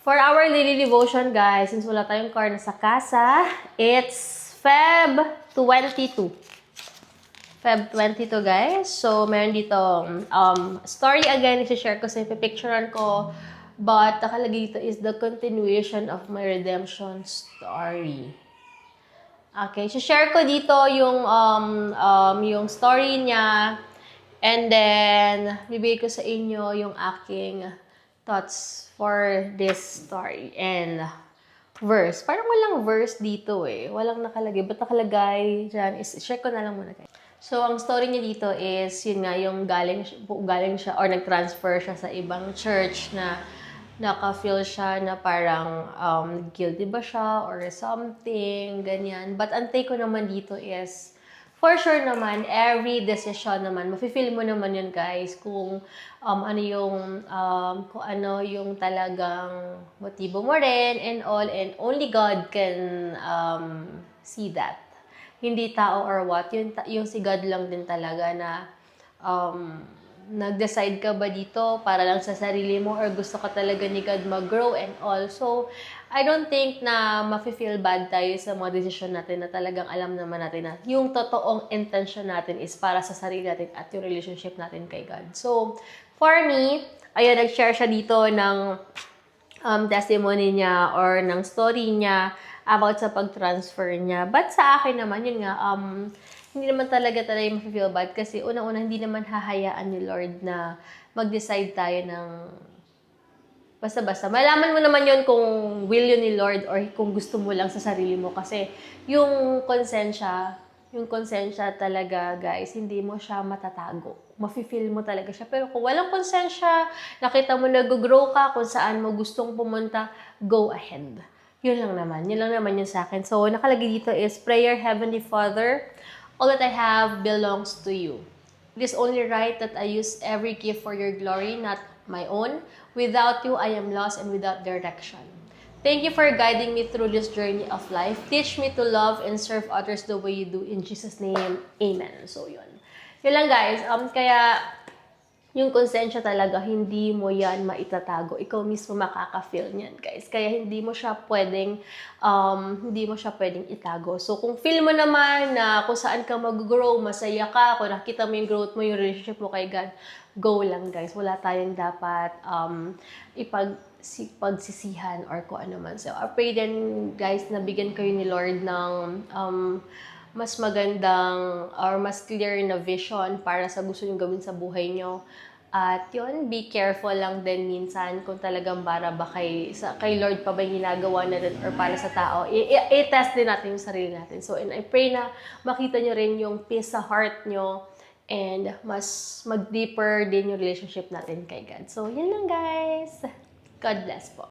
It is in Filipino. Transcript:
For our daily devotion, guys, since wala tayong car na sa casa, it's Feb 22. Feb 22, guys. So, meron dito, story again, isi-share ko sa picturean ko. But, nakalagay dito is the continuation of my redemption story. Okay, isi-share ko dito yung story niya. And then, bibigay ko sa inyo yung aking thoughts for this story and verse. Parang walang verse dito eh. Walang nakalagay. Ba't nakalagay dyan? Share ko na lang muna guys. So, ang story niya dito is, yun nga, yung galing siya or nag-transfer siya sa ibang church na naka-feel siya na parang guilty ba siya or something, ganyan. But ang take ko naman dito is, for sure naman, every decision naman, mafe-feel mo naman yun, guys, kung kung ano yung talagang motibo mo rin and all, and only God can see that. Hindi tao or what, yung si God lang din talaga na nag-decide ka ba dito para lang sa sarili mo or gusto ka talaga ni God mag-grow and all. So, I don't think na mafe-feel bad tayo sa mga decision natin na talagang alam naman natin na yung totoong intention natin is para sa sarili natin at yung relationship natin kay God. So, for me, ayun, nag-share siya dito ng testimony niya or ng story niya about sa pag-transfer niya. But sa akin naman, yun nga, hindi naman talaga mafe-feel bad kasi unang-una hindi naman hahayaan ni Lord na mag-decide tayo ng basta-basta. Malaman mo naman yun kung will yun ni Lord or kung gusto mo lang sa sarili mo. Kasi yung konsensya talaga, guys, hindi mo siya matatago. Mafe-feel mo talaga siya. Pero kung walang konsensya, nakita mo nag-grow ka kung saan mo gustong pumunta, go ahead. Yun lang naman yun sa akin. So, nakalagay dito is, Prayer, Heavenly Father, all that I have belongs to you. It is only right that I use every gift for your glory, not my own. Without you, I am lost and without direction. Thank you for guiding me through this journey of life. Teach me to love and serve others the way you do. In Jesus' name, Amen. So, yun. Yun lang, guys. Kaya, yung konsensya talaga, hindi mo yan maitatago. Ikaw mismo makaka-feel niyan, guys. Kaya hindi mo siya pwedeng itago. So, kung feel mo naman na kung saan ka mag-grow, masaya ka, kung nakita mo yung growth mo, yung relationship mo kay God, go lang, guys. Wala tayong dapat pagsisihan or kung ano man. So, I pray din, guys, na bigyan kayo ni Lord ng mas magandang or mas clear na vision para sa gusto nyo gawin sa buhay nyo. At yun, be careful lang din minsan kung talagang para ba kay Lord pa ba yung ginagawa natin or para sa tao. I-test din natin yung sarili natin. So, and I pray na makita nyo rin yung peace sa heart nyo and mas mag-deeper din yung relationship natin kay God. So, yun lang, guys. God bless po.